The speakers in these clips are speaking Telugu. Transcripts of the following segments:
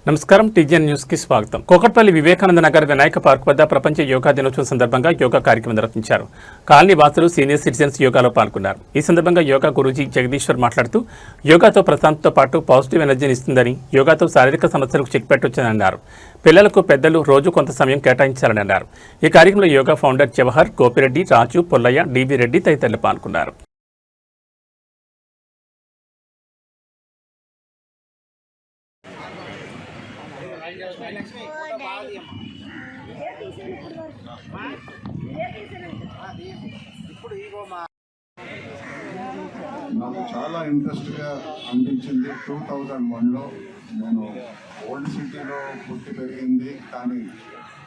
నమస్కారం టీజీఎన్ న్యూస్ కి స్వాగతం. కోకట్పల్లి వివేకానంద నగర్ వినాయక పార్క్ వద్ద ప్రపంచ యోగా దినోత్సవం సందర్భంగా యోగా కార్యక్రమం నిర్వహించారు. కాలనీ వాసులు సీనియర్ సిటిజన్స్ యోగాలో పాల్గొన్నారు. ఈ సందర్భంగా యోగా గురూజీ జగదీశ్వర్ మాట్లాడుతూ యోగాతో ప్రశాంతతో పాటు పాజిటివ్ ఎనర్జీని ఇస్తుందని, యోగాతో శారీరక సమస్యలకు చెక్ పెట్టొచ్చని అన్నారు. పిల్లలకు పెద్దలు రోజు కొంత సమయం కేటాయించాలని అన్నారు. ఈ కార్యక్రమంలో యోగా ఫౌండర్ జవహర్, గోపిరెడ్డి, రాజు, పొల్లయ్య, డివి రెడ్డి తదితరులు పాల్గొన్నారు. నాకు చాలా ఇంట్రెస్ట్గా అనిపించింది. 2001లో నేను ఓల్డ్ సిటీలో పుట్టి పెరిగింది, కానీ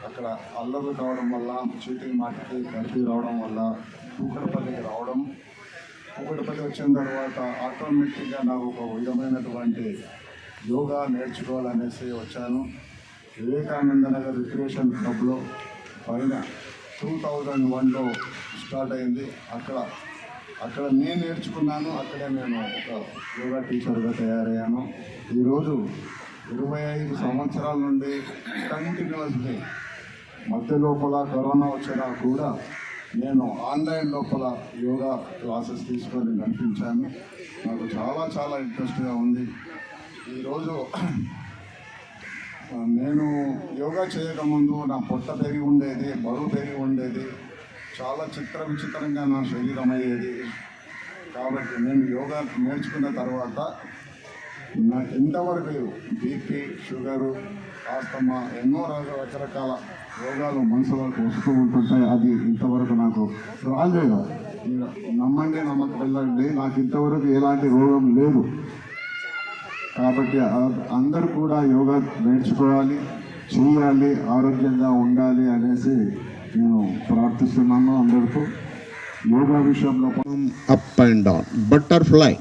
అక్కడ అల్లర్లు కావడం వల్ల, చీటింగ్ మాటికి కలిపి రావడం వల్ల కూకట్పల్లికి రావడం. కూకట్పల్లి వచ్చిన తర్వాత ఆటోమేటిక్గా నాకు ఒక విధమైనటువంటి యోగా నేర్చుకోవాలనేసి వచ్చాను. వివేకానంద నగర్ రిక్రియేషన్ క్లబ్లో పైన 2001లో స్టార్ట్ అయింది. అక్కడ నేను నేర్చుకున్నాను. అక్కడే నేను ఒక యోగా టీచర్గా తయారయ్యాను. ఈరోజు 25 సంవత్సరాల నుండి కంటిన్యూస్లీ మధ్య లోపల కరోనా వచ్చినా కూడా నేను ఆన్లైన్ లోపల యోగా క్లాసెస్ తీసుకొని కనిపించాను. నాకు చాలా చాలా ఇంట్రెస్ట్గా ఉంది. ఈరోజు నేను యోగా చేయకముందు నా పొట్ట పెరిగి ఉండేది, బరువు పెరిగి ఉండేది, చాలా విచిత్రంగా నా శరీరం అయ్యేది. కాబట్టి నేను యోగా నేర్చుకున్న తర్వాత నాకు ఇంతవరకు బీపీ, షుగరు, ఆస్తమా, ఎన్నో రకరకాల రోగాలు మనసులోకి వస్తూ ఉంటుంటాయి. అది ఇంతవరకు నాకు రాలేదు. నమ్మండి, నమ్మకం వెళ్ళండి, నాకు ఇంతవరకు ఎలాంటి రోగం లేదు. కాబట్టి అందరూ కూడా యోగా నేర్చుకోవాలి, చేయాలి, ఆరోగ్యంగా ఉండాలి అనేసి నేను ప్రార్థిస్తున్నాను అందరితో. యోగా విషయంలో అప్ అండ్ డౌన్, బటర్ఫ్లై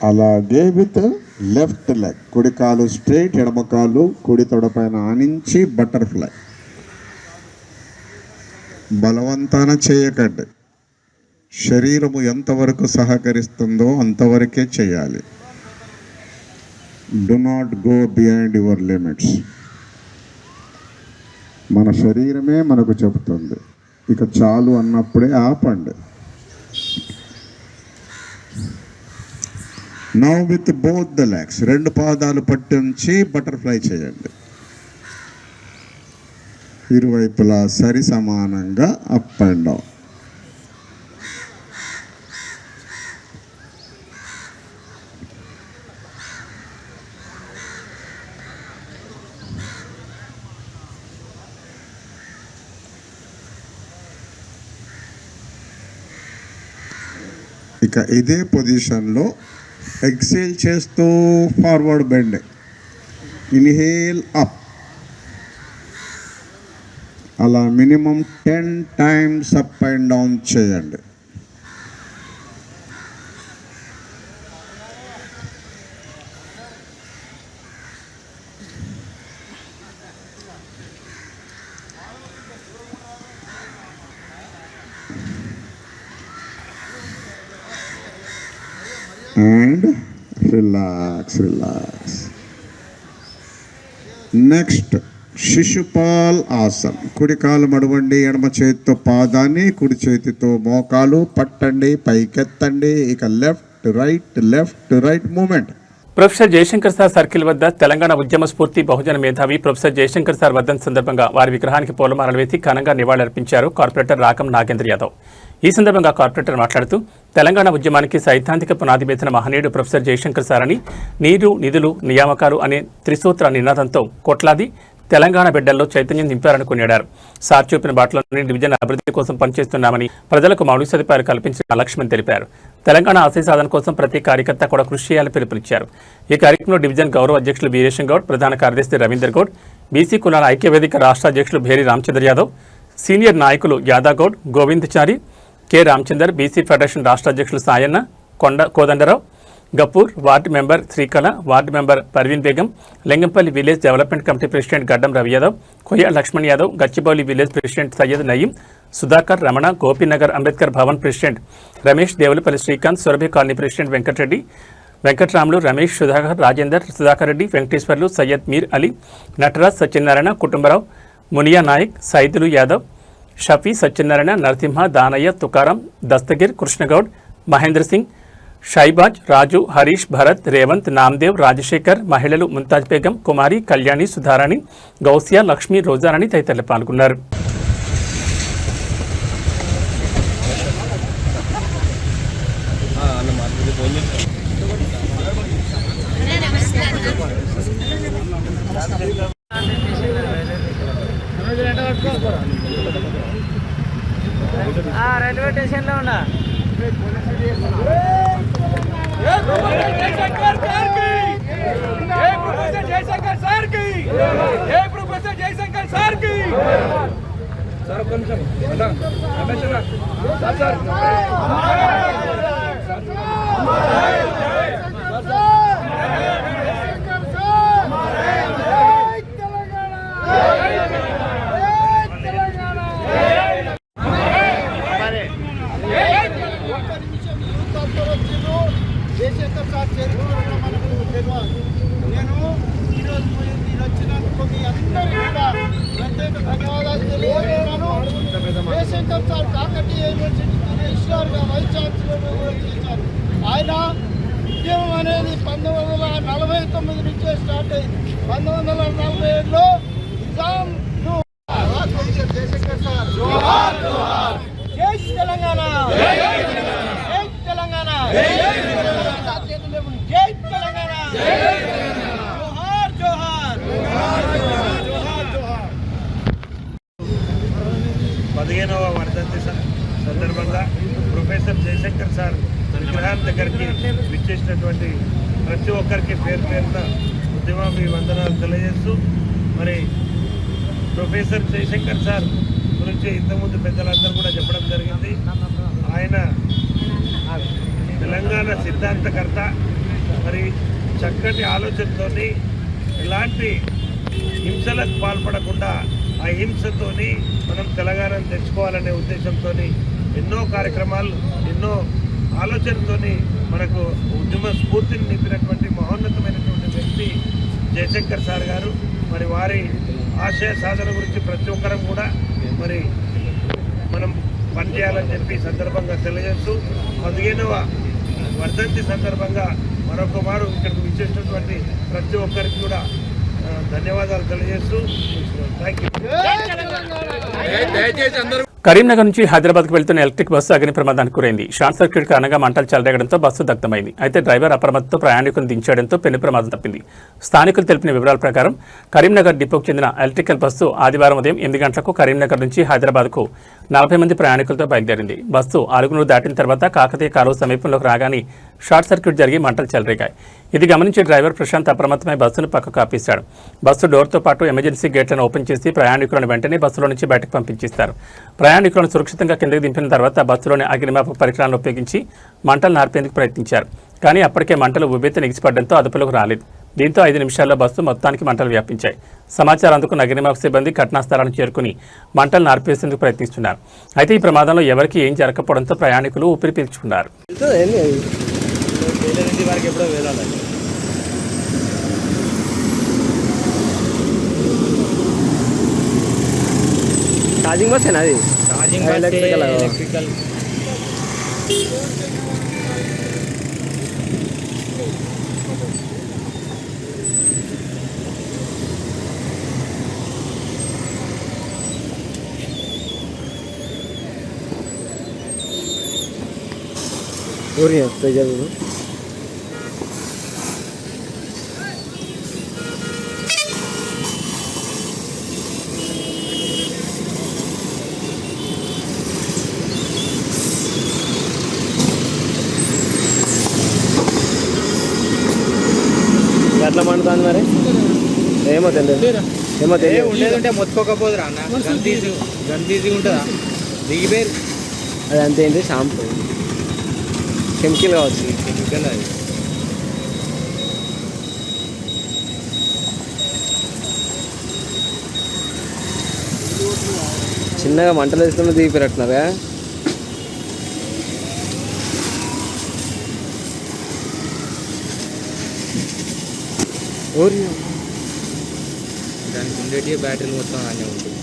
అలాగే విత్ లెఫ్ట్ లెగ్, కుడి కాలు స్ట్రైట్, ఎడమ కాలు కుడి తొడపైన ఆనించి బటర్ఫ్లై. బలవంతాన చేయకండి. శరీరము ఎంతవరకు సహకరిస్తుందో అంతవరకే చేయాలి. Do not go beyond your limits. మన శరీరమే మనకు చెబుతుంది, ఇక చాలు అన్నప్పుడే ఆపండి. Now with both the legs, రెండు పాదాలు పట్టించి బటర్ఫ్లై చేయండి. ఇరువైపులా సరి సమానంగా అప్ అండ్ డౌన్. ఇక ఇదే పొజిషన్లో ఎక్సేల్ చేస్తూ ఫార్వర్డ్ బెండ్, ఇన్హేల్ అప్. అలా minimum 10 times up and down చేయండి. And relax. Next, శిశుపాల్ ఆసన్. కుడి కాలు మడవండి, ఎడమ చేతితో పాదాన్ని, కుడి చేతితో మోకాలు పట్టండి, పైకెత్తండి. ఇక left right movement. Professor Jayashankar sir circle వద్ద తెలంగాణ ఉద్యమ స్ఫూర్తి బహుజన మేధావి ప్రొఫెసర్ జయశంకర్ సార్ వర్ధంతి సందర్భంగా వారి విగ్రహానికి పూలమాలలు వేసి ఘనంగా నివాళులర్పించారు కార్పొరేటర్ రాకం నాగేంద్ర యాదవ్. ఈ సందర్భంగా కార్పొరేటర్ మాట్లాడుతూ తెలంగాణ ఉద్యమానికి సైద్ధాంతిక పునాది వేసిన మహనీయుడు ప్రొఫెసర్ జయశంకర్ సార్ అని, నీరు, నిధులు, నియామకాలు అనే త్రిసూత్ర నినాదంతో కోట్లాది తెలంగాణ బిడ్డల్లో చైతన్యం నింపారని కొనియాడారు. సార్ చూపిన బాటలోని డివిజన్ అభివృద్ధి కోసం పనిచేస్తున్నామని, ప్రజలకు మౌలిక సదుపాయాలు కల్పించిన లక్ష్యమని తెలిపారు. తెలంగాణ ఆశయ సాధన కోసం ప్రతి కార్యకర్త కూడా కృషి చేయాలని పిలుపునిచ్చారు. ఈ కార్యక్రమంలో డివిజన్ గౌరవ అధ్యక్షులు వీరేశం గౌడ్, ప్రధాన కార్యదర్శి రవీందర్ గౌడ్, బీసీ కులాల ఐక్యవేదిక రాష్ట్ర అధ్యక్షులు భేరి రామచంద్ర యాదవ్, సీనియర్ నాయకులు Yadagoud, Govindachari, K Ramachander, BC federation రాష్ట్ర అధ్యక్షులు Sayanna, Kodandarao, Gafoor, ward member Srikala, ward member Parveen Begum, Lingampally village development committee president Gaddam Ravi Yadav, Koyya Laxman Yadav, Gachibowli village president Syed Naeem, Sudhakar, Ramana, Gopinagar Ambedkar Bhavan president Ramesh, Devulapalli Srikanth, Surabhi colony president Venkatreddy, Venkatramulu, Ramesh, Sudhakar, Rajender, Sudhakar Reddy, Venkateshwarlu, Syed Mir Ali, Nataraj, Satyanarayana, Kutumbarao, Muniya Naik, Saidulu Yadav, Shafi, Satyanarayana, Narasimha, Danayya, Tukaram, Dastagir, Krishna Goud, Mahindra Singh, Shahbaz, రాజు, హరీష్, భరత్, రేవంత్, నామ్దేవ్, రాజశేఖర్, మహిళలు ముంతాజ్ బేగం, కుమారి, కళ్యాణి, సుధారాణి, గౌసియా, లక్ష్మి, రోజారాణి తదితరులు పాల్గొన్నారు. రైల్వే స్టేషన్ లో ఉన్నా జయశంకర్ సార్ చేరుకోవడం మనకు తెలియదు. నేను ఈరోజు మీరు వచ్చినందుకు మీ అందరికీ కూడా ప్రత్యేక ధన్యవాదాలు తెలియజేస్తున్నాను. జయశంకర్ సార్ కాకతీయ యూనివర్సిటీకి రిజిస్ట్రార్గా వైస్ ఛాన్సలర్గా కూడా చేశారు. ఆయన ఉద్యమం అనేది 1949 నుంచే స్టార్ట్ అయింది. 1947లో నిజాం జయశంకర్ సార్ జై తెలంగాణ, జై తెలంగాణ, జై తెలంగాణ, జోహార్ జోహార్ జోహార్ జోహార్. 15వ వర్ధంతి సందర్భంగా ప్రొఫెసర్ జయశంకర్ సార్ విగ్రహం దగ్గరికి విచ్చేసినటువంటి ప్రతి ఒక్కరికి పేరు పేరున ఉద్యమాభివందనాలు తెలియజేస్తూ, మరి ప్రొఫెసర్ జయశంకర్ సార్ గురించి ఇంతకుముందు పెద్దలందరూ కూడా చెప్పడం జరిగింది. ఆయన తెలంగాణ సిద్ధాంతకర్త, మరి చక్కటి ఆలోచనతో ఎలాంటి హింసలకు పాల్పడకుండా అహింసతోని మనం తెలంగాణను తెచ్చుకోవాలనే ఉద్దేశంతో ఎన్నో కార్యక్రమాలు, ఎన్నో ఆలోచనతో మనకు ఉద్యమ స్ఫూర్తిని నింపినటువంటి మహోన్నతమైనటువంటి వ్యక్తి జయశంకర్ సార్ గారు. మరి వారి ఆశయ సాధన గురించి ప్రతి ఒక్కరం కూడా మరి మనం పనిచేయాలని చెప్పి సందర్భంగా తెలియజేస్తూ, 15వ వర్ధంతి సందర్భంగా మరొక మారు ఇక్కడికి విచ్చేసినటువంటి ప్రతి ఒక్కరికి కూడా ధన్యవాదాలు తెలియజేస్తూ థ్యాంక్ యూ. కరీంనగర్ నుంచి హైదరాబాద్కు వెళ్తున్న ఎలక్ట్రిక్ బస్సు అగ్ని ప్రమాదానికి గురైంది. షార్ట్ సర్క్యూట్ కారణంగా మంటలు చెలరేగడంతో బస్సు దగ్ధమైంది. అయితే డ్రైవర్ అప్రమత్తతో ప్రయాణికులను దించేయడంతో పెను ప్రమాదం తప్పింది. స్థానికులు తెలిపిన వివరాల ప్రకారం కరీంనగర్ డిపోకు చెందిన ఎలక్ట్రికల్ బస్సు ఆదివారం ఉదయం 8 గంటలకు కరీంనగర్ నుంచి హైదరాబాద్కు 40 మంది ప్రయాణికులతో బయలుదేరింది. బస్సు అరుగునూరు దాటిన తర్వాత కాకతీయ కాలువ సమీపంలోకి రాగానే షార్ట్ సర్క్యూట్ జరిగి మంటలు చెలరేగాయి. ఇది గమనించి డ్రైవర్ ప్రశాంత్ అప్రమత్తమై బస్సును పక్కకు ఆపేశాడు. బస్సు డోర్తో పాటు ఎమర్జెన్సీ గేట్లను ఓపెన్ చేసి ప్రయాణికులను వెంటనే బస్సులో నుంచి బయటకు పంపించేస్తారు. ప్రయాణికులను సురక్షితంగా కిందకి దింపిన తర్వాత బస్సులోని అగ్నిమాపక పరికరాలను ఉపయోగించి మంటలు నార్పేందుకు ప్రయత్నించారు. కానీ అప్పటికే మంటలు ఉబ్బెత్తున ఎగిసిపడడంతో అదుపులోకి రాలేదు. దీంతో 5 నిమిషాల్లో బస్సు మొత్తానికి మంటలు వ్యాపించాయి. సమాచారం అందుకున్న అగ్నిమాపక సిబ్బంది ఘటనా స్థలానికి చేరుకుని మంటలు నార్పేసేందుకు ప్రయత్నిస్తున్నారు. అయితే ఈ ప్రమాదంలో ఎవరికీ ఏం జరగకపోవడంతో ప్రయాణికులు ఊపిరి పీల్చుకున్నారు. ఛార్జింగ్ బస్ అది ఎలక్ట్రికల్ ఊరి ప్రజలు ఎట్లా మండుతుంది మరి ఏమో తెలియదు, ఏమో తెలియదు. ఉండేది ఉంటే మొత్తుకోకపోదురా అన్న. అది అంతే ఏంటి షాంపూ కెమికల్ కావచ్చు కెమికల్ అది చిన్నగా మంటలు వేసుకుని దిగిపోయినట్టున్నారా దానికి ఉండేటి బ్యాటరీలు మొత్తం అనే ఉంటుంది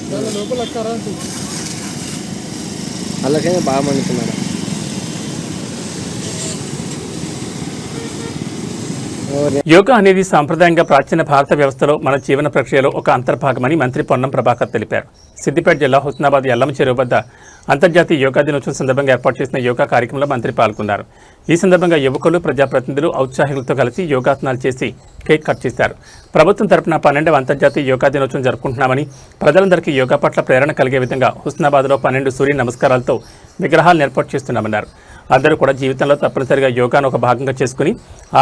అలాగే బాగా మండుతున్నారా యోగా అనేది సాంప్రదాయంగా ప్రాచీన భారత వ్యవస్థలో మన జీవన ప్రక్రియలో ఒక అంతర్భాగమని మంత్రి పొన్నం ప్రభాకర్ తెలిపారు. సిద్దిపేట జిల్లా హుస్నాబాద్ ఎల్లమ్మ చెరువు వద్ద అంతర్జాతీయ యోగా దినోత్సవం సందర్భంగా ఏర్పాటు చేసిన యోగా కార్యక్రమంలో మంత్రి పాల్గొన్నారు. ఈ సందర్భంగా యువకులు, ప్రజాప్రతినిధులు ఔత్సాహికులతో కలిసి యోగాసనాలు చేసి కేక్ కట్ చేశారు. ప్రభుత్వం తరపున 12వ అంతర్జాతీయ యోగా దినోత్సవం జరుపుకుంటున్నామని, ప్రజలందరికీ యోగా పట్ల ప్రేరణ కలిగే విధంగా హుస్నాబాద్లో 12 సూర్య నమస్కారాలతో విగ్రహాలను ఏర్పాటు చేస్తున్నామన్నారు. అందరూ కూడా జీవితంలో తప్పనిసరిగా యోగాను ఒక భాగంగా చేసుకుని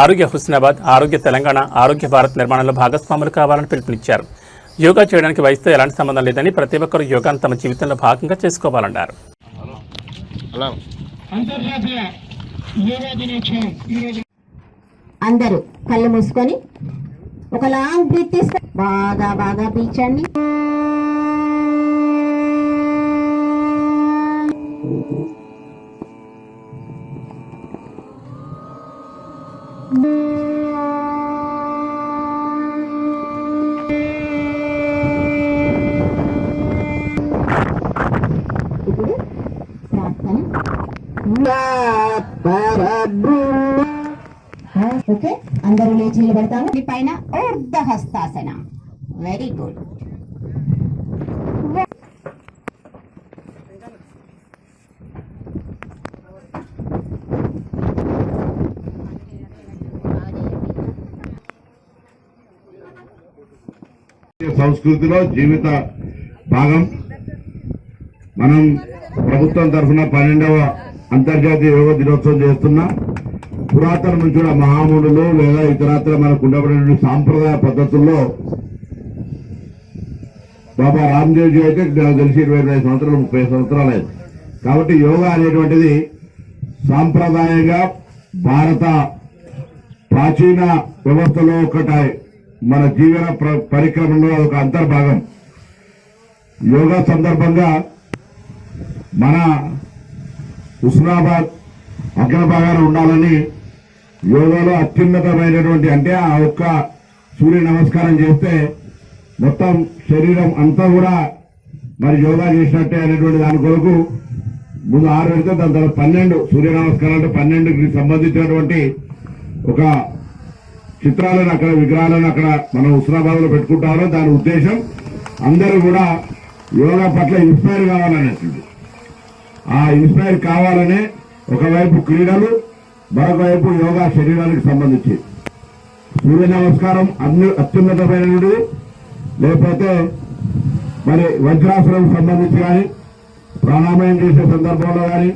ఆరోగ్య హుస్నాబాద్, ఆరోగ్య తెలంగాణ, ఆరోగ్య భారత్ నిర్మాణంలో భాగస్వాములు కావాలని పిలుపునిచ్చారు. యోగా చేయడానికి వయసుతో ఎలాంటి సంబంధం లేదని ప్రతి ఒక్కరూ యోగాను తమ జీవితంలో భాగంగా చేసుకోవాలన్నారు. అందరూ కళ్ళు మూసుకొని ఒక లాంగ్ బ్రీత్ తీసుకొని బాగా పీల్చండి. ఇప్పుడు ప్రార్థన. ఓకే, అందరూ లేచి నిలబడతాము. మీ పైన ఊర్ధ హస్తాసన. Very good. సంస్కృతిలో జీవిత భాగం. మనం ప్రభుత్వం తరఫున 12వ అంతర్జాతీయ యోగా దినోత్సవం చేస్తున్నాం. పురాతన నుంచి కూడా మహామునులు లేదా ఇతరత్ర మనకు ఉండబడిన సాంప్రదాయ పద్ధతుల్లో బాబా రామ్దేవ్ జీ అయితే నాకు తెలిసి 25 సంవత్సరాలు 30 సంవత్సరాలు అయింది. కాబట్టి యోగా అనేటువంటిది సాంప్రదాయంగా భారత ప్రాచీన వ్యవస్థలో ఒకటి మన జీవన పరిక్రమలో ఒక అంతర్భాగం. యోగా సందర్భంగా మన హుస్నాబాద్ అగ్రభాగాన ఉండాలని యోగాలో అత్యున్నతమైనటువంటి అంటే ఆ ఒక్క సూర్య నమస్కారం చేస్తే మొత్తం శరీరం అంతా కూడా మరి యోగా చేసినట్టే అనేటువంటి దాని కొరకు ముందు 6 పెడితే దాని తర్వాత 12 సూర్య నమస్కారాలు 12కి సంబంధించినటువంటి ఒక చిత్రాలను అక్కడ విగ్రహాలను అక్కడ మనం హుస్నాబాద్ లో పెట్టుకుంటారో దాని ఉద్దేశం అందరూ కూడా యోగా పట్ల ఇన్స్పైర్ కావాలనేది. ఆ ఇన్స్పైర్ కావాలనే ఒకవైపు క్రీడలు, మరొక వైపు యోగా శరీరానికి సంబంధించి సూర్య నమస్కారం అత్యున్నతమైనది. లేకపోతే మరి వజ్రాసనం సంబంధించి కానీ ప్రాణాయామం చేసే సందర్భంలో కానీ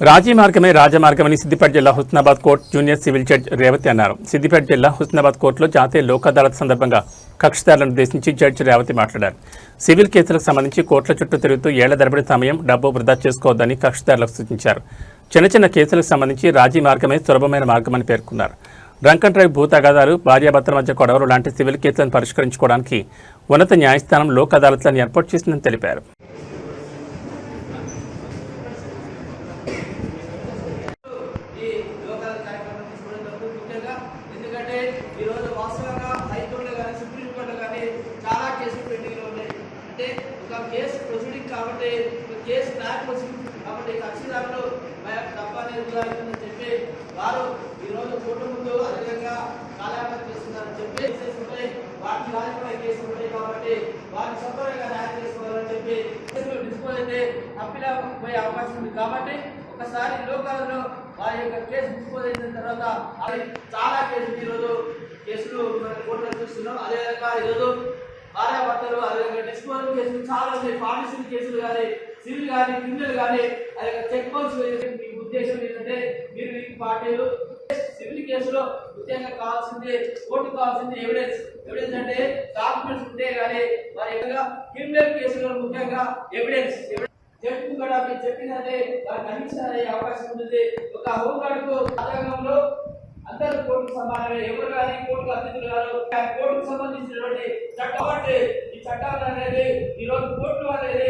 రాజీ మార్గమే రాజమార్గమని సిద్దిపేట జిల్లా Husnabad court junior civil judge Revathi అన్నారు. సిద్దిపేట జిల్లా హుస్నాబాద్ కోర్టులో జాతీయ లోక్ అదాలత్ సందర్భంగా కక్షిదారులను ఉద్దేశించి జడ్జి రేవతి మాట్లాడారు. సివిల్ కేసులకు సంబంధించి కోర్టుల చుట్టూ తిరుగుతూ ఏళ్ల తరబడి సమయం, డబ్బు వృధా చేసుకోవద్దని కక్షిదారులకు సూచించారు. చిన్న కేసులకు సంబంధించి రాజీ మార్గమే సులభమైన మార్గమని పేర్కొన్నారు. డ్రంక్ అండ్ డ్రైవ్, భూ తగాదాలు, భార్యాభర్తల మధ్య గొడవలు లాంటి సివిల్ కేసులను పరిష్కరించుకోవడానికి ఉన్నత న్యాయస్థానం లోక్ అదాలత్లను ఏర్పాటు చేసిందని తెలిపారు. చెప్పి వారు ఈరోజు కోర్టు ముందు అధికంగా కాలయాపన చేస్తున్నారని చెప్పి వాటిని రాజకీయ కేసులు ఉంటాయి కాబట్టి వారిని సత్వరంగా న్యాయం చేసుకోవాలని చెప్పి డిస్పోజ్ అయితే అప్పీల్ పోయే అవకాశం ఉంది. కాబట్టి ఒకసారి లోకాలలో వారి యొక్క కేసు డిస్పోజ్ అయిన తర్వాత అది చాలా కేసులు ఈరోజు కేసులు కోర్టులో చూస్తున్నాం. అదేవిధంగా ఈరోజు భార్యాభర్తలు అదేవిధంగా డిస్పోజల్ కేసులు చాలా ఉన్నాయి. పార్టీషన్ కేసులు కానీ, సివిల్ కానీ, క్రిమినల్ కానీ, అదే చెక్ బౌన్స్. ఉద్దేశం ఏంటంటే మీరు ఈ పార్టీలు సివిల్ కేసులో ముఖ్యంగా కావాల్సింది కోర్టు కావాల్సింది ఎవిడెన్స్ అంటే డాక్యుమెంట్స్ ఉంటే కానీ మరి క్రిమినల్ కేసులో ముఖ్యంగా ఎవిడెన్స్ జడ్జి కూడా మీరు చెప్పిందంటే వారు కన్విక్షన్ అయ్యే అవకాశం ఉంటుంది. ఒక హోంగార్డుకు రాజ్యాంగంలో అందరూ కోర్టుకు సమానమే, ఎవరు కానీ కోర్టుకు అతిథులు కాదు. కోర్టుకు సంబంధించినటువంటి చట్టం అంటే ఈ చట్టాలు అనేది ఈరోజు కోర్టులు అనేది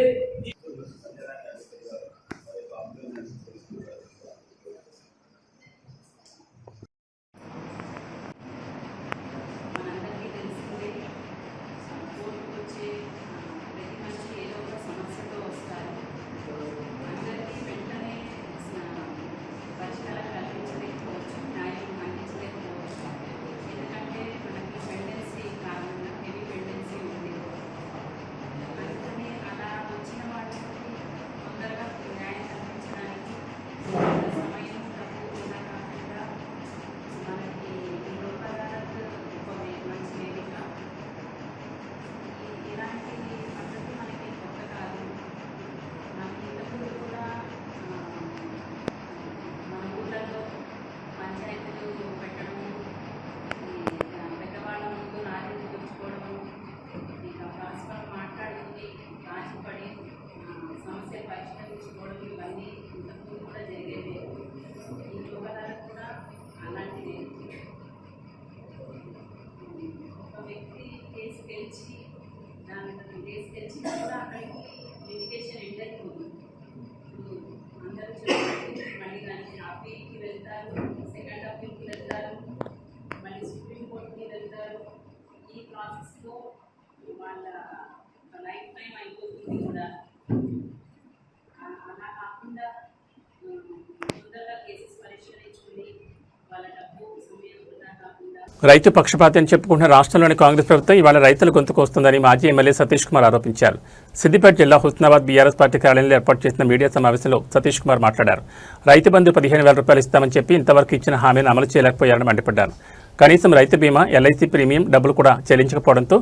రైతు పక్షపాతం చెప్పుకుంటున్న రాష్ట్రంలోని కాంగ్రెస్ ప్రభుత్వం ఇవాళ రైతుల గొంతుకు వస్తుందని మాజీ ఎమ్మెల్యే సతీష్ కుమార్ ఆరోపించారు. సిద్దిపేట జిల్లా హుస్నాబాద్ బీఆర్ఎస్ పార్టీ కార్యాలయంలో ఏర్పాటు చేసిన మీడియా సమావేశంలో సతీష్ కుమార్ మాట్లాడారు. రైతు బంధు 15,000 రూపాయలు ఇస్తామని చెప్పి ఇంతవరకు ఇచ్చిన హామీని అమలు చేయలేకపోయారని మండిపడ్డారు. కనీసం రైతు బీమా, ఎల్ఐసి ప్రీమియం డబ్బులు కూడా చెల్లించకపోవడంతో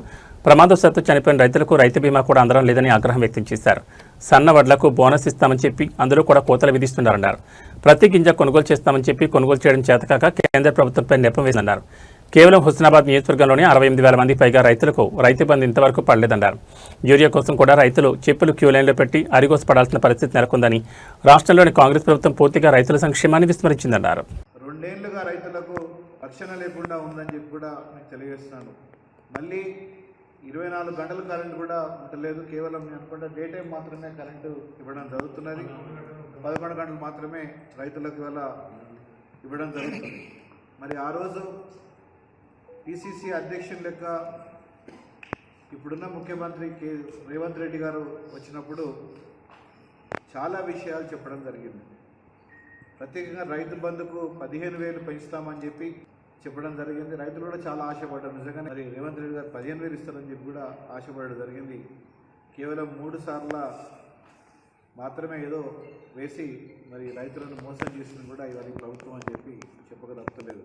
ప్రమాదవశాత్తు చనిపోయిన రైతులకు రైతు బీమా కూడా అందడం లేదని ఆగ్రహం వ్యక్తం చేశారు. సన్న వడ్లకు బోనస్ ఇస్తామని చెప్పి అందులో కూడా కోతలు విధిస్తున్నారన్నారు. ప్రతి గింజ కొనుగోలు చేస్తామని చెప్పి కొనుగోలు చేయడం చేతకాక కేంద్ర ప్రభుత్వంపై నెపం వేసిందన్నారు. కేవలం హుస్నాబాద్ నియోజకవర్గంలోని 68,000 మంది పైగా రైతులకు రైతు బంధు ఇంతవరకు పడలేదన్నారు. యూరియా కోసం కూడా రైతులు చెప్పులు క్యూ లైన్లో పెట్టి అరిగోసపడాల్సిన పరిస్థితి నెలకొందని, రాష్ట్రంలోని కాంగ్రెస్ ప్రభుత్వం పూర్తిగా రైతుల సంక్షేమాన్ని విస్మరించిందన్నారు. 2 ఏళ్లుగా రైతులకు రక్షణ లేకుండా ఉందని చెప్పి కూడా మీకు తెలియజేస్తున్నాను. మళ్ళీ 24 గంటల కరెంటు కూడా ఉండలేదు. కేవలం నేను అనుకుంటే డే టైం మాత్రమే కరెంటు ఇవ్వడం జరుగుతున్నది. 11 గంటలు మాత్రమే రైతులకు ఇవాళ ఇవ్వడం జరుగుతుంది. మరి ఆ రోజు పిసిసి అధ్యక్షుని లెక్క ఇప్పుడున్న ముఖ్యమంత్రి రేవంత్ రెడ్డి గారు వచ్చినప్పుడు చాలా విషయాలు చెప్పడం జరిగింది. ప్రత్యేకంగా రైతు బంధుకు 15,000 పెంచుతామని చెప్పి చెప్పడం జరిగింది. రైతులు కూడా చాలా ఆశపడ్డారు. నిజంగానే మరి రేవంత్ రెడ్డి గారు 15,000 ఇస్తారని చెప్పి కూడా ఆశపడడం జరిగింది. కేవలం 3 సార్లు మాత్రమే ఏదో వేసి మరి రైతులను మోసం చేసిన కూడా ఇవాళ ప్రభుత్వం అని చెప్పి చెప్పక తప్పలేదు.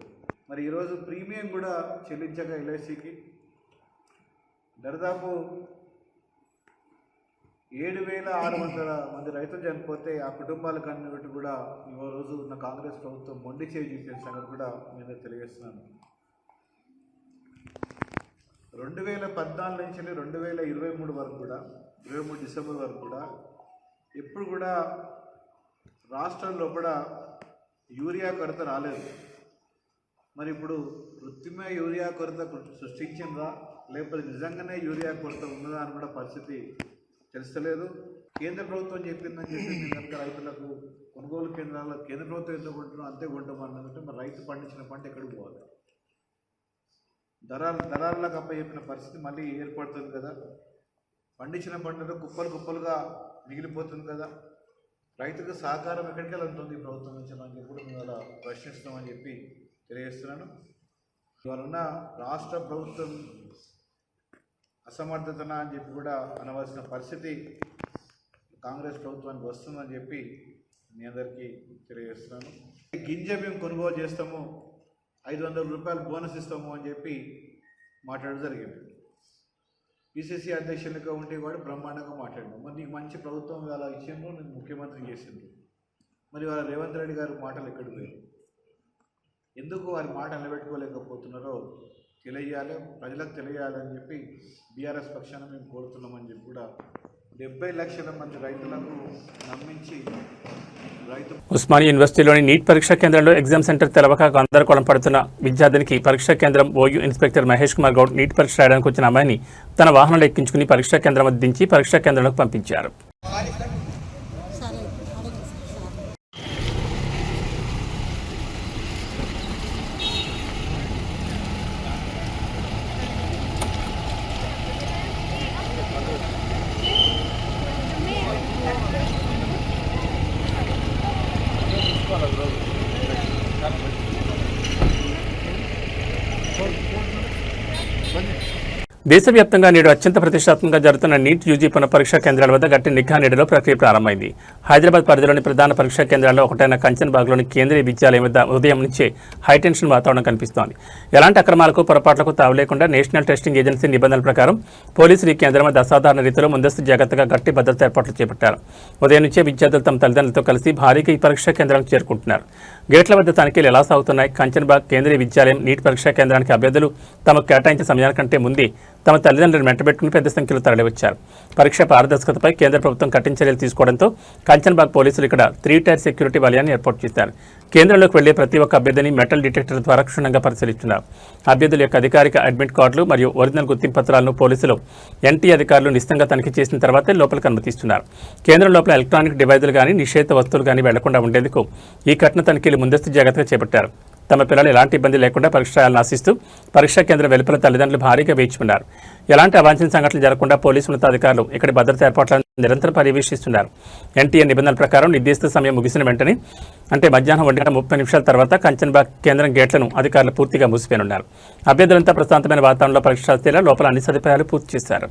మరి ఈరోజు ప్రీమియం కూడా చెల్లించక ఎల్ఐసికి దాదాపు 7,600 మంది రైతులు చనిపోతే ఆ కుటుంబాలకు అన్నిటి కూడా ఈ రోజు ఉన్న కాంగ్రెస్ ప్రభుత్వం మొండి చేయి చూపిన సంగతి కూడా నేను తెలియజేస్తున్నాను. 2014 నుంచి 2023 వరకు కూడా 23 డిసెంబర్ వరకు కూడా ఎప్పుడు కూడా రాష్ట్రంలో కూడా యూరియా కొరత రాలేదు. మరి ఇప్పుడు కృత్రిమ యూరియా కొరత సృష్టించిందా లేకపోతే నిజంగానే యూరియా కొరత ఉన్నదా అని కూడా పరిస్థితి తెలుస్తలేదు. కేంద్ర ప్రభుత్వం చెప్పిందని చెప్పి మేము కనుక రైతులకు కొనుగోలు కేంద్రాల్లో కేంద్ర ప్రభుత్వం ఎంత కొంటున్నాం అంతే కొంటామన్నదంటే మరి రైతు పండించిన పంట ఎక్కడికి పోవాలి? దళారులకు అప్పచెప్పిన పరిస్థితి మళ్ళీ ఏర్పడుతుంది కదా. పండించిన పంటలో కుప్పలుగా మిగిలిపోతుంది కదా. రైతుకు సహకారం ఎక్కడికి వెళ్తుంది ప్రభుత్వం నుంచి అని చెప్పి కూడా మేము అలా ప్రశ్నిస్తున్నామని చెప్పి తెలియజేస్తున్నాను. ఇవాళ ఉన్న రాష్ట్ర ప్రభుత్వం అసమర్థతన అని చెప్పి కూడా అనవలసిన పరిస్థితి కాంగ్రెస్ ప్రభుత్వానికి వస్తుందని చెప్పి మీ అందరికీ తెలియజేస్తున్నాను. గింజ మేము కొనుగోలు చేస్తాము, 500 రూపాయలు బోనస్ ఇస్తాము అని చెప్పి మాట్లాడడం జరిగింది. పిసిసి అధ్యక్షునిగా ఉంటే కూడా బ్రహ్మాండంగా మాట్లాడాను. మరి నీకు మంచి ప్రభుత్వం ఇవాళ ఇచ్చిండ్రు, నేను ముఖ్యమంత్రి చేసిండ్రు. మరి ఇవాళ రేవంత్ రెడ్డి గారు మాటలు ఎక్కడికి పోయారు? ఎందుకు వారి మాట నిలబెట్టుకోలేకపోతున్నారో తెలియాలి, ప్రజలకు తెలియాలని చెప్పి బీఆర్ఎస్ పక్షాన మేము కోరుతున్నామని చెప్పి కూడా 70 లక్షల మంది రైతులకు నమ్మించి ఉస్మానియా యూనివర్సిటీలోని నీట్ పరీక్షా కేంద్రంలో ఎగ్జామ్ సెంటర్ తెలవక గందరగోళం పడుతున్న విద్యార్థినికి పరీక్షా కేంద్రం OU inspector Mahesh Kumar Goud NEET పరీక్ష రాయడానికి వచ్చిన అమ్మాయిని తన వాహనంలో ఎక్కించుకుని పరీక్షా కేంద్రం వద్ద దించి పరీక్షా కేంద్రంలోకి పంపించారు. దేశవ్యాప్తంగా నేడు అత్యంత ప్రతిష్టాత్మకంగా జరుగుతున్న నీట్ యూజీ పునఃపరీక్షా కేంద్రాల వద్ద గట్టి నిఘా నీడలో ప్రక్రియ ప్రారంభమైంది. హైదరాబాద్ పరిధిలోని ప్రధాన పరీక్షా కేంద్రాల్లో ఒకటైన కంచన్బాగ్లోని కేంద్రీయ విద్యాలయం వద్ద ఉదయం నుంచే హైటెన్షన్ వాతావరణం కనిపిస్తోంది. ఎలాంటి అక్రమాలకు పొరపాట్లకు తావు లేకుండా నేషనల్ టెస్టింగ్ ఏజెన్సీ నిబంధనల ప్రకారం పోలీసులు ఈ కేంద్రం వద్ద అసాధారణ రీతిలో ముందస్తు జాగ్రత్తగా గట్టి భద్రతా ఏర్పాట్లు చేపట్టారు. ఉదయం నుంచే విద్యార్థులు తమ తల్లిదండ్రులతో కలిసి భారీగా ఈ పరీక్షా కేంద్రానికి చేరుకుంటున్నారు. గేట్ల వద్ద తనిఖీలు ఎలా సాగుతున్నాయి? కంచన్బాగ్ కేంద్రీయ విద్యాలయం నీట్ పరీక్షా కేంద్రానికి అభ్యర్థులు తమకు కేటాయించిన సమయానికంటే ముందే తమ తల్లిదండ్రులను వెంటబెట్టుకుని పెద్ద సంఖ్యలో తరలివచ్చారు. పరీక్ష పారదర్శకతపై కేంద్ర ప్రభుత్వం కఠిన చర్యలు తీసుకోవడంతో కంచన్బాగ్ పోలీసులు ఇక్కడ 3 టైర్ సెక్యూరిటీ వలయాన్ని ఏర్పాటు చేశారు. కేంద్రంలోకి వెళ్లే ప్రతి ఒక్క అభ్యర్థిని మెటల్ డిటెక్టర్ ద్వారా క్షుణ్ణంగా పరిశీలిస్తున్నారు. అభ్యర్థుల యొక్క అధికారిక అడ్మిట్ కార్డులు మరియు ఒరిజినల్ గుర్తింపు పత్రాలను పోలీసులు ఎన్టీ అధికారులు నిశ్చితంగా తనిఖీ చేసిన తర్వాతే లోపలికి అనుమతిస్తున్నారు. కేంద్రం లోపల ఎలక్ట్రానిక్ డివైజులు కానీ నిషేధ వస్తువులు కానీ వెళ్లకుండా ఉండేందుకు ఈ కఠిన తనిఖీలు ముందస్తు జాగ్రత్తగా చేపట్టారు. తమ పిల్లలు ఎలాంటి ఇబ్బంది లేకుండా పరీక్ష రాయాలని ఆశిస్తూ పరీక్షా కేంద్రం వెలుపల తల్లిదండ్రులు భారీగా వేచి ఉన్నారు. ఎలాంటి అవాంఛనీయ సంఘటనలు జరగకుండా పోలీసు ఉన్నతాధికారులు ఇక్కడి భద్రతా ఏర్పాట్లను నిరంతరం పర్యవేక్షిస్తున్నారు. ఎన్టీఏ నిబంధనల ప్రకారం నిర్దిష్ట సమయం ముగిసిన వెంటనే అంటే మధ్యాహ్నం 1:30 నిమిషాల తర్వాత కంచన్బాగ్ కేంద్రం గేట్లను అధికారులు పూర్తిగా మూసివేయనున్నారు. అభ్యర్థులంతా ప్రశాంతమైన వాతావరణంలో పరీక్ష రాసేలా లోపల అన్ని సదుపాయాలు పూర్తి చేశారు.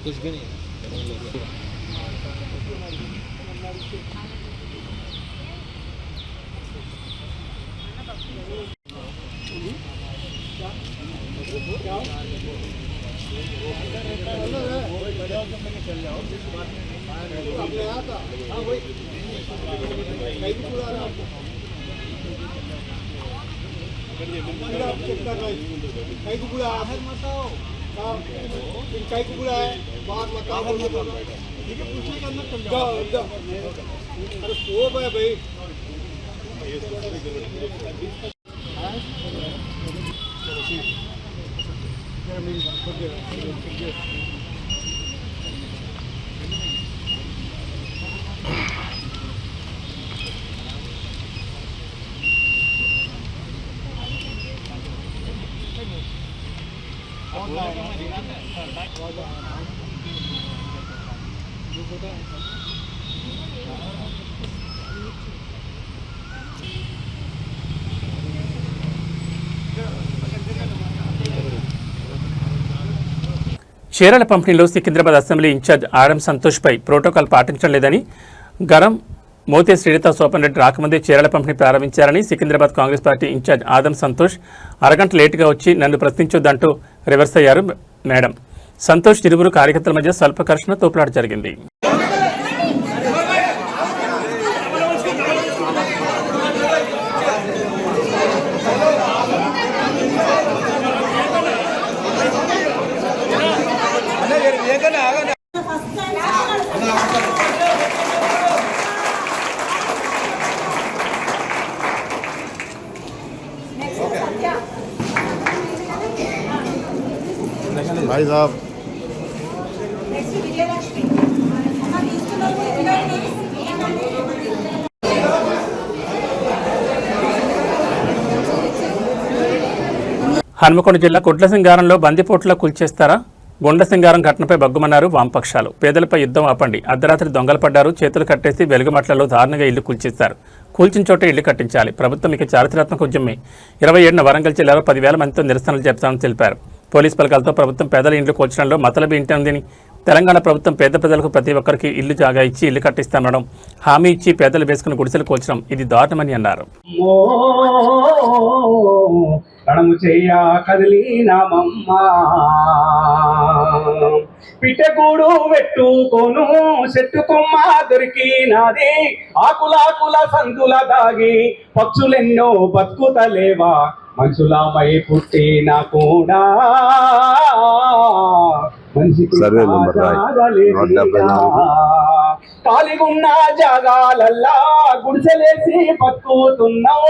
कुछ भी नहीं చీరల పంపిణీలో సికింద్రాబాద్ అసెంబ్లీ ఇన్ఛార్జ్ ఆర్ఎం సంతోష్పై ప్రోటోకాల్ పాటించడం లేదని గరం మోతే శ్రీలత సోపన్ రెడ్డి రాకముందే చీరల పంపిణీ ప్రారంభించారని సికింద్రాబాద్ కాంగ్రెస్ పార్టీ ఇన్ఛార్జ్ ఆదం సంతోష్ అరగంట లేటుగా వచ్చి నన్ను ప్రశ్నించొద్దంటూ రివర్స్ అయ్యారు. మేడం సంతోష్ ఇరువురు కార్యకర్తల మధ్య స్వల్ప ఘర్షణ తోపులాట జరిగింది. भाई साहब హన్మకొండ జిల్లా కుట్ల సింగారంలో బందిపోట్ల కూల్చేస్తారా? గుండ సింగారం ఘటనపై బగ్గుమన్నారు వామపక్షాలు. పేదలపై యుద్ధం ఆపండి, అర్ధరాత్రి దొంగలు పడ్డారు, చేతులు కట్టేసి వెలుగుమట్లలో దారుణంగా ఇల్లు కూల్చేశారు. కూల్చిన చోటే ఇల్లు కట్టించాలి. ప్రభుత్వం ఇక చారిత్రాత్మక ఉద్యమే. 27న వరంగల్ జిల్లాలో 10,000 మందితో నిరసనలు జరుపుతామని తెలిపారు. పోలీస్ బలగాలతో ప్రభుత్వం పేదల ఇండ్లు కూల్చడంలో మతలబి ఇంటిందని తెలంగాణ ప్రభుత్వం పేద ప్రజలకు ప్రతి ఒక్కరికి ఇల్లు జాగా ఇచ్చి ఇల్లు కట్టిస్తామనడం, హామీ ఇచ్చి పేదలు వేసుకుని గుడిసెలు కూల్చడం ఇది దారుణమని అన్నారు. రణము చేయ కదిలినామమ్మ, పిట్టగూడు పెట్టుకోను చెట్టు కొమ్మ దొరికినాది, ఆకులాకుల సందుల దాగి పక్షులెన్నో బతుకుతలేవా, మనుషులపై పుట్టిన కూడా మనిషికి కాలిగున్న జాగాలల్లా గుడిసెలేసి బతుకుతున్నాం,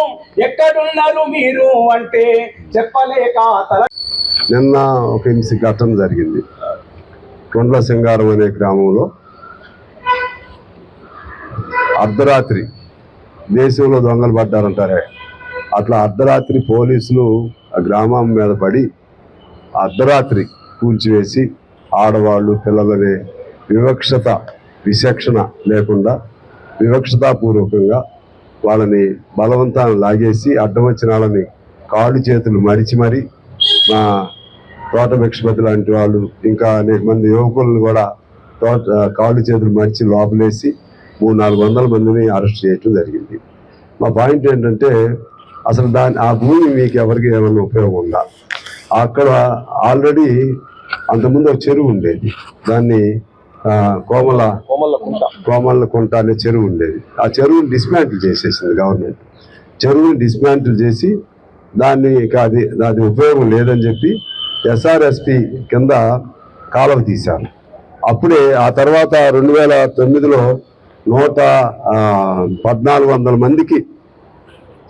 ఎక్కడున్నారు మీరు అంటే చెప్పలేక నిన్న ఒక ఘటన జరిగింది. కొండ్ల సింగారం అనే గ్రామంలో అర్ధరాత్రి దేశంలో దొంగలు పడ్డారంటారే, అట్లా అర్ధరాత్రి పోలీసులు ఆ గ్రామం మీద పడి అర్ధరాత్రి కూల్చివేసి ఆడవాళ్ళు పిల్లలనే విచక్షణ లేకుండా వివక్షతాపూర్వకంగా వాళ్ళని బలవంతాన్ని లాగేసి అడ్డం వచ్చిన వాళ్ళని కాళ్ళు చేతులు మరిచి మరి మా తోట భిక్షపతి లాంటి వాళ్ళు ఇంకా అనేక మంది యువకులను కూడా కాళ్ళు చేతులు మరిచి లోపలేసి 300-400 మందిని అరెస్ట్ చేయటం జరిగింది. మా పాయింట్ ఏంటంటే అసలు ఆ భూమి మీకు ఎవరికి ఏమైనా ఉపయోగం ఉందా? అక్కడ ఆల్రెడీ అంతకుముందు ఒక చెరువు ఉండేది, దాన్ని కోమల్ల కుంట అనే చెరువు ఉండేది. ఆ చెరువుని డిస్మాంటిల్ చేసేసింది గవర్నమెంట్. చెరువుని డిస్మాంటిల్ చేసి దాన్ని అది ఉపయోగం లేదని చెప్పి SRSP కింద కాలువ తీశారు. అప్పుడే ఆ తర్వాత 2009లో 114 మందికి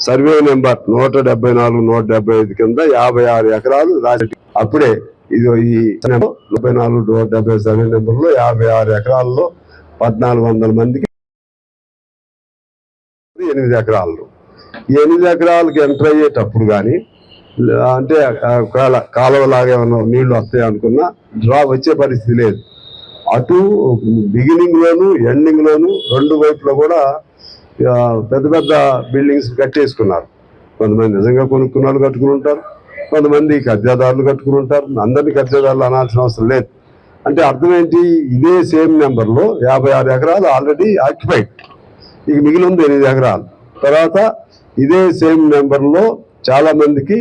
సర్వే నెంబర్ 174-175 కింద 56 ఎకరాలు రాసి అప్పుడే ఇది ఈ 174-170 సర్వే నెంబర్లో 56 ఎకరాల్లో 1,400 మందికి 8 ఎకరాలు. ఈ 8 ఎకరాలకి ఎంటర్ అయ్యేటప్పుడు కానీ అంటే కాలువలాగా ఏమన్నా నీళ్లు వస్తాయి అనుకున్నా డ్రా వచ్చే పరిస్థితి లేదు. అటు బిగినింగ్ లోను ఎండింగ్ లోను రెండు వైపులో కూడా పెద్ద పెద్ద బిల్డింగ్స్ కట్టేసుకున్నారు. కొంతమంది నిజంగా కొనుక్కున్న వాళ్ళు కట్టుకుని ఉంటారు, కొంతమంది కబ్జాదారులు కట్టుకుని ఉంటారు. అందరినీ కబ్జాదారులు అనాల్సిన అవసరం లేదు. అంటే అర్థం ఏంటి, ఇదే సేమ్ నెంబర్లో 56 ఎకరాలు ఆల్రెడీ ఆక్యుపైడ్, ఇక మిగిలి ఉంది 8 ఎకరాలు. తర్వాత ఇదే సేమ్ నెంబర్లో చాలా మందికి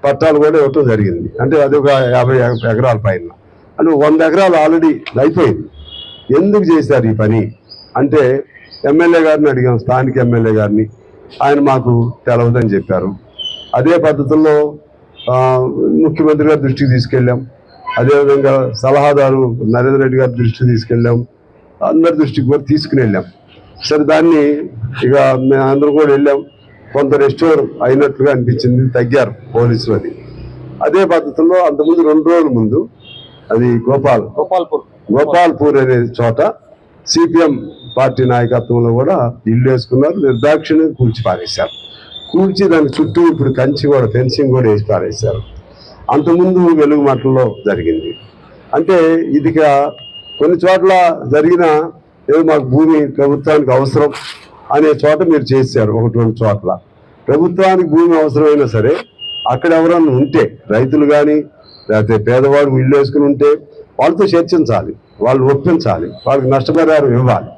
పట్టాలు కూడా ఇవ్వటం జరిగింది. అంటే అది ఒక 50 ఎకరాల పైన, అంటే 100 ఎకరాలు ఆల్రెడీ అయిపోయింది. ఎందుకు చేశారు ఈ పని అంటే ఎమ్మెల్యే గారిని అడిగాం, స్థానిక ఎమ్మెల్యే గారిని. ఆయన మాకు తెలవదని చెప్పారు. అదే పద్ధతుల్లో ముఖ్యమంత్రి గారి దృష్టికి తీసుకెళ్ళాం, అదేవిధంగా సలహాదారు నరేంద్ర రెడ్డి గారి దృష్టికి తీసుకెళ్ళాం, అందరి దృష్టికి కూడా తీసుకుని వెళ్ళాం. సరే దాన్ని ఇక మేము అందరూ కూడా వెళ్ళాం. కొంత రెస్టోర్ అయినట్లుగా అనిపించింది, తగ్గారు పోలీసులు. అది అదే పద్ధతుల్లో అంతకుముందు 2 రోజుల ముందు అది గోపాల్పూర్ అనే చోట CPM పార్టీ నాయకత్వంలో కూడా ఇల్లు వేసుకున్నారు, నిర్దాక్షిణ్యంగా కూల్చి పారేశారు. కూల్చి దాని చుట్టూ ఇప్పుడు కంచి కూడా ఫెన్సింగ్ కూడా వేసి పారేశారు. అంతకుముందు వెలుగు మట్టంలో జరిగింది. అంటే ఇది కొన్ని చోట్ల జరిగిన ఏదో మాకు భూమి ప్రభుత్వానికి అవసరం అనే చోట మీరు చేశారు. 1-2 చోట్ల ప్రభుత్వానికి భూమి అవసరమైనా సరే అక్కడ ఎవరన్నా ఉంటే రైతులు కానీ లేకపోతే పేదవాడు ఇల్లు వేసుకుని ఉంటే వాళ్ళతో చర్చించాలి, వాళ్ళు ఒప్పించాలి, వాళ్ళకి నష్టపరిహారం ఇవ్వాలి,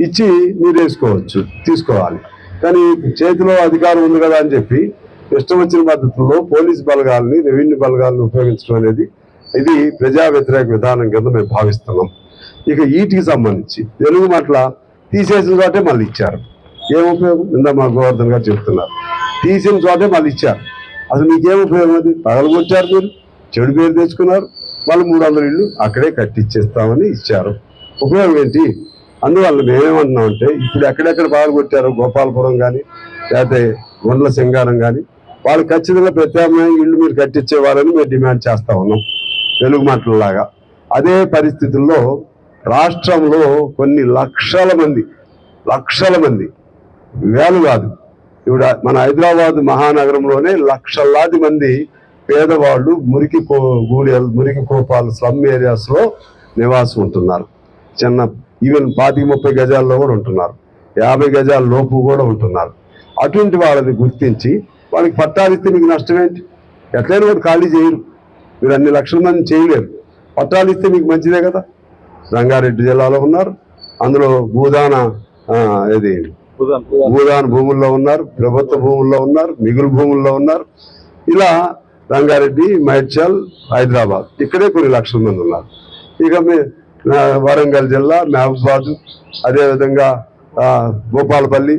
ఇచ్చి మీరు వేసుకోవచ్చు, తీసుకోవాలి. కానీ చేతిలో అధికారం ఉంది కదా అని చెప్పి ఇష్టం వచ్చిన పద్ధతుల్లో పోలీస్ బలగాల్ని రెవెన్యూ బలగాలను ఉపయోగించడం అనేది ఇది ప్రజా వ్యతిరేక విధానం కింద మేము భావిస్తున్నాం. ఇక వీటికి సంబంధించి తెలుగు మాటల తీసేసిన చోటే మళ్ళీ ఇచ్చారు. ఏం ఉపయోగం? ఇందా మా గోవర్ధన్ గారు చెప్తున్నారు, తీసిన చోటే మళ్ళీ ఇచ్చారు. అసలు మీకేం ఉపయోగం? అది పగలగొచ్చారు, మీరు చెడు పేరు తెచ్చుకున్నారు, వాళ్ళు 300 ఇళ్ళు అక్కడే కట్టించేస్తామని ఇచ్చారు. ఉపయోగం ఏంటి? అందువల్ల మేమేమంటున్నామంటే ఇప్పుడు ఎక్కడెక్కడ బాగా కొట్టారో గోపాలపురం కానీ లేకపోతే గుండ్ల సింగారం కానీ వాళ్ళు ఖచ్చితంగా ప్రత్యామ్నాయ ఇళ్ళు మీరు కట్టించేవారని మేము డిమాండ్ చేస్తా ఉన్నాం తెలుగు మాటలలాగా. అదే పరిస్థితుల్లో రాష్ట్రంలో కొన్ని లక్షల మంది వేలు కాదు, ఇప్పుడు మన హైదరాబాద్ మహానగరంలోనే లక్షలాది మంది పేదవాళ్ళు మురికి కోపాలు స్లమ్ ఏరియాస్లో నివాసం ఉంటున్నారు. చిన్న ఈవెన్ 25-30 గజాల్లో కూడా ఉంటున్నారు, 50 గజాల లోపు కూడా ఉంటున్నారు. అటువంటి వాళ్ళని గుర్తించి వాళ్ళకి పట్టాలు ఇస్తే మీకు నష్టం ఏంటి? ఎట్లయినా కూడా ఖాళీ చేయరు, మీరు అన్ని లక్షల మంది చేయలేరు. పట్టాలు ఇస్తే మీకు మంచిదే కదా. రంగారెడ్డి జిల్లాలో ఉన్నారు, అందులో భూదాన భూముల్లో ఉన్నారు, ప్రభుత్వ భూముల్లో ఉన్నారు, మిగులు భూముల్లో ఉన్నారు. ఇలా రంగారెడ్డి, మేడ్చల్, హైదరాబాద్ ఇక్కడే కొన్ని లక్షల మంది ఉన్నారు. ఇక వరంగల్ జిల్లా, మహబూబాద్, అదేవిధంగా భూపాలపల్లి,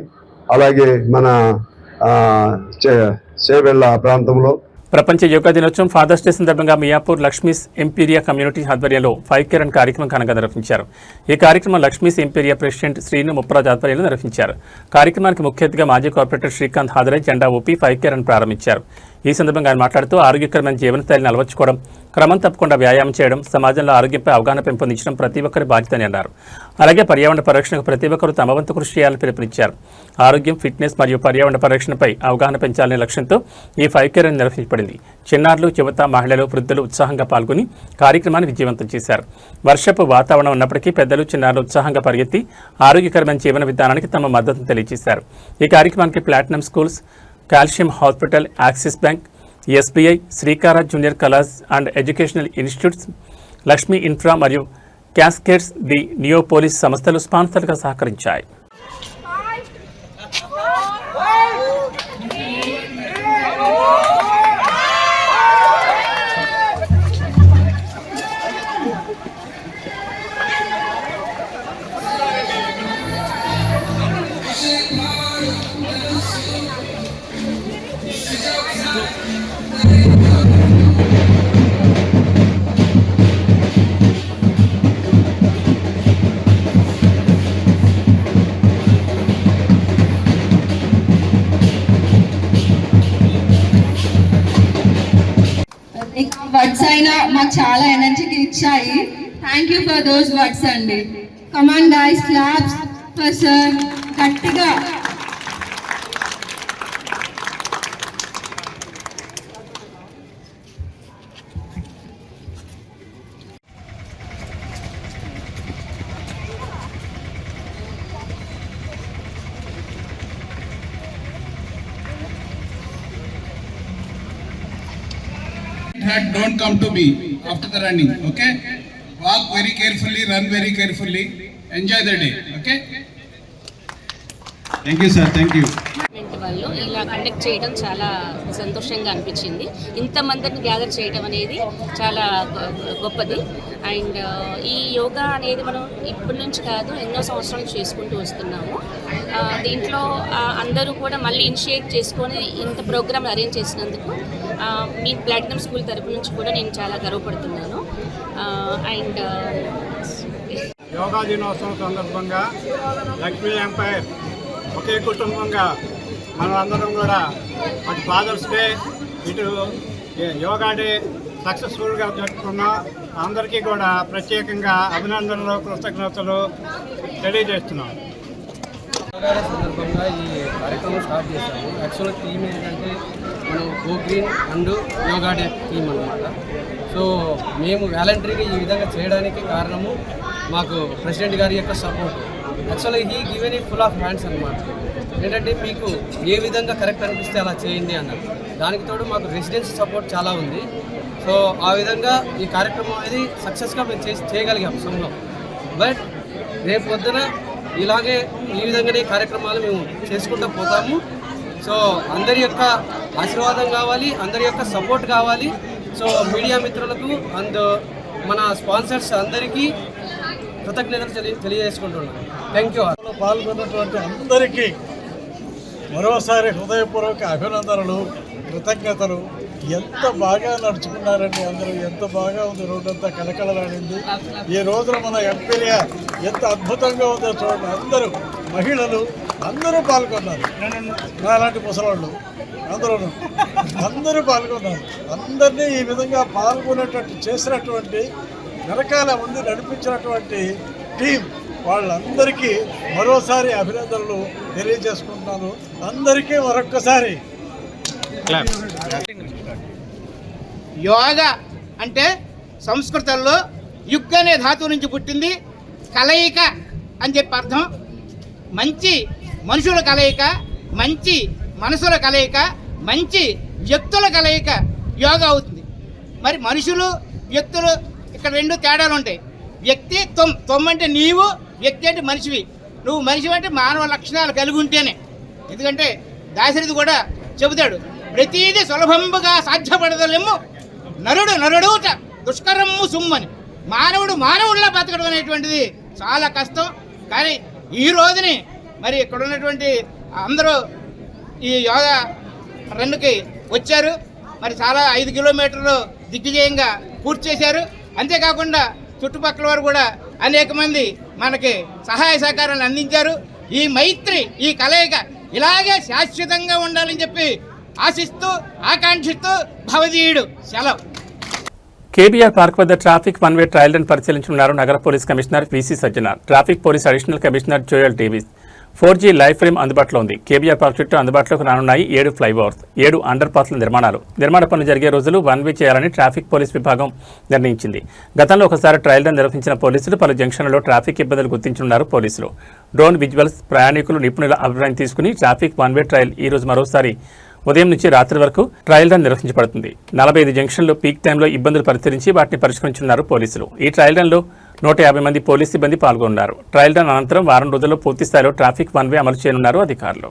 అలాగే మన చేవెళ్ళ ప్రాంతంలో. ప్రపంచ యోగా దినోత్సవం ఫాదర్స్ డే సందర్భంగా మియాపూర్ లక్ష్మీస్ ఎంపీరియా కమ్యూనిటీ ఆధ్వర్యంలో 5K రన్ కార్యక్రమం ఘనంగా నిర్వహించారు. ఈ కార్యక్రమం లక్ష్మీస్ ఎంపీరియా ప్రెసిడెంట్ శ్రీను ముప్పరాజు ఆధ్వర్యంలో నిర్వహించారు. కార్యక్రమానికి ముఖ్య అతిథిగా మాజీ కార్పొరేటర్ శ్రీకాంత్ హాజరై జెండా ఊపి 5K రన్ ప్రారంభించారు. ఈ సందర్భంగా ఆయన మాట్లాడుతూ ఆరోగ్యకరమైన జీవనశైలిని అలవర్చుకోవడం, క్రమం తప్పకుండా వ్యాయామం చేయడం, సమాజంలో ఆరోగ్యంపై అవగాహన పెంపొందించడం ప్రతి ఒక్కరి బాధ్యతని అన్నారు. అలాగే పర్యావరణ పరిరక్షణకు ప్రతి ఒక్కరూ తమ వంతు కృషి చేయాలని పిలుపునిచ్చారు. ఆరోగ్యం, ఫిట్నెస్ మరియు పర్యావరణ పరిరక్షణపై అవగాహన పెంచాలనే లక్ష్యంతో ఈ 5K రన్ నిర్వహించబడింది. చిన్నారులు, యువత, మహిళలు, వృద్ధులు ఉత్సాహంగా పాల్గొని కార్యక్రమాన్ని విజయవంతం చేశారు. వర్షపు వాతావరణం ఉన్నప్పటికీ పెద్దలు, చిన్నారులు ఉత్సాహంగా పరిగెత్తి ఆరోగ్యకరమైన జీవన విధానానికి తమ మద్దతును తెలియజేశారు. ఈ కార్యక్రమానికి platinum schools, calcium hospital, Axis bank, SBI, Srikara junior కళాస్ and educational institutes, Lakshmi infra మరియు క్యాస్కేడ్స్ ది నియోపోలిస్ సంస్థలు స్పాన్సర్గా సహకరించాయి. వర్డ్స్ అయినా మాకు చాలా ఎనర్జీకి ఇచ్చాయి. Thank you for those words అండి. Come on guys, claps for sir. గట్టిగా Don't come to me after the running, okay? Walk very carefully, run very carefully, enjoy the day, okay? Thank you sir, thank you. వాళ్ళు ఇలా కండక్ట్ చేయడం చాలా సంతోషంగా అనిపించింది. ఇంతమందిని గ్యాదర్ చేయడం అనేది చాలా గొప్పది. అండ్ ఈ యోగా అనేది మనం ఇప్పటి నుంచి కాదు, ఎన్నో సంవత్సరాలు చేసుకుంటూ వస్తున్నాము. దీంట్లో అందరూ కూడా మళ్ళీ ఇనిషియేట్ చేసుకొని ఇంత ప్రోగ్రామ్ అరేంజ్ చేసినందుకు మీ ప్లాటినం స్కూల్ తరపు నుంచి కూడా నేను చాలా గర్వపడుతున్నాను. అండ్ యోగా దినోత్సవం సందర్భంగా లక్ష్మీ ఎంపైర్ ఒకే కుటుంబంగా మనమందరం కూడా అటు ఫాదర్స్ డే, ఇటు యోగా డే సక్సెస్ఫుల్గా జరుపుకున్నాం. అందరికీ కూడా ప్రత్యేకంగా అభినందనలు, కృతజ్ఞతలు తెలియజేస్తున్నాం. యోగా డే సందర్భంగా ఈ కార్యక్రమం స్టార్ట్ చేశాము. యాక్చువల్గా థీమ్ ఏంటంటే మనం go green and yoga day theme అనమాట. సో మేము వాలంటరీగా ఈ విధంగా చేయడానికి కారణము మాకు ప్రెసిడెంట్ గారి యొక్క సపోర్ట్. యాక్చువల్గా హీ గివెన్ ఈ ఫుల్ ఆఫ్ హ్యాండ్స్ అనమాట. ఏంటంటే మీకు ఏ విధంగా కరెక్ట్ అనిపిస్తే అలా చేయండి అన్నారు. దానికి తోడు మాకు రెసిడెన్సీ సపోర్ట్ చాలా ఉంది. సో ఆ విధంగా ఈ కార్యక్రమం అనేది సక్సెస్గా మేము చేయగలిగాం సంలో. బట్ రేపు పొద్దున ఇలాగే ఈ విధంగానే కార్యక్రమాలు మేము చేసుకుంటూ పోతాము. సో అందరి యొక్క ఆశీర్వాదం కావాలి, అందరి యొక్క సపోర్ట్ కావాలి. సో మీడియా మిత్రులకు అండ్ మన స్పాన్సర్స్ అందరికీ కృతజ్ఞతలు తెలియజేసుకుంటున్నాను. Thank you. పాల్గొన్నటువంటి అందరికీ మరోసారి హృదయపూర్వక అభినందనలు, కృతజ్ఞతలు ఎంత బాగా నడుచుకున్నారండి అందరూ. ఎంత బాగా ఉంది, రోడ్డంతా కలకలలాడింది. ఈ రోజున మన ఎంపీగా ఎంత అద్భుతంగా ఉందో చూడండి. అందరూ మహిళలు అందరూ పాల్గొన్నారు. నాలాంటి ముసలాళ్ళు అందరూ పాల్గొన్నారు. అందరినీ ఈ విధంగా పాల్గొనేటట్టు చేసినటువంటి వెనకాల ముందు నడిపించినటువంటి టీం వాళ్ళందరికీ మరోసారి అభినందనలు తెలియజేసుకుంటున్నాను. అందరికీ మరొక్కసారి యోగా అంటే సంస్కృతంలో యుగ్ అనే ధాతువు నుంచి పుట్టింది. కలయిక అని చెప్పి అర్థం. మంచి మనుషుల కలయిక, మంచి మనసుల కలయిక, మంచి వ్యక్తుల కలయిక యోగా అవుతుంది. మరి మనుషులు వ్యక్తులు ఇక్కడ రెండు తేడాలు ఉంటాయి. వ్యక్తి తొమ్ అంటే నీవు, వ్యక్తి అంటే మనిషివి. నువ్వు మనిషి అంటే మానవ లక్షణాలు కలిగి ఉంటేనే. ఎందుకంటే దాశరథి కూడా చెబుతాడు, ప్రతీది సులభంగా సాధ్యపడదలేము నరుడూట దుష్కరమ్ము సుమ్మని. మానవుడిలా బతకడం అనేటువంటిది చాలా కష్టం. కానీ ఈ రోజుని మరి ఇక్కడ ఉన్నటువంటి అందరూ ఈ యోగా రన్నుకి వచ్చారు. మరి చాలా 5 కిలోమీటర్లు దిగ్విజయంగా పూర్తి చేశారు. అంతేకాకుండా చుట్టుపక్కల వారు కూడా అనేక మంది మనకి సహాయ సహకారాలు అందించారు. ఈ మైత్రి, ఈ కలయిక ఇలాగే శాశ్వతంగా ఉండాలని చెప్పి ఆశిస్తూ ఆకాంక్షిస్తూ భవదీయుడు సెలవు. కేబీఆర్ పార్క్ వద్ద traffic one way trial run పరిశీలించనున్నారు నగర police commissioner VC Sajjanar. Traffic police additional commissioner Joel Davis. 4G live frame అందుబాటులో ఉంది. కేబీఆర్ పార్క్ చుట్టూ అందుబాటులోకి రానున్నాయి 7 ఫ్లైఓవర్స్, 7 అండర్ పాస్ల నిర్మాణ పనులు జరిగే రోజులు వన్ వే చేయాలని ట్రాఫిక్ పోలీస్ విభాగం నిర్ణయించింది. గతంలో ఒకసారి ట్రయల్ రన్ నిర్వహించిన పోలీసులు పలు జంక్షన్లలో ట్రాఫిక్ ఇబ్బందులు గుర్తించనున్నారు పోలీసులు. డ్రోన్ విజువల్స్, ప్రయాణికులు నిపుణుల అభిప్రాయం తీసుకుని ట్రాఫిక్ వన్ వే ట్రయల్ ఈ రోజు మరోసారి ఉదయం నుంచి రాత్రి వరకు ట్రయల్ రన్ నిర్వహించబడుతుంది. 45 జంక్షన్లు పీక్ టైంలో ఇబ్బందులు పరిశీలించి వాటిని పరిష్కరించున్నారు పోలీసులు. ఈ ట్రయల్ రన్లో 150 మంది పోలీస్ సిబ్బంది పాల్గొన్నారు. ట్రయల్ రన్ అనంతరం వారం రోజుల్లో పూర్తి స్థాయిలో ట్రాఫిక్ వన్ వే అమలు చేయనున్నారు అధికారులు.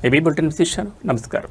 ఏబీ బులెటిన్ విశేషాలు. నమస్కారం.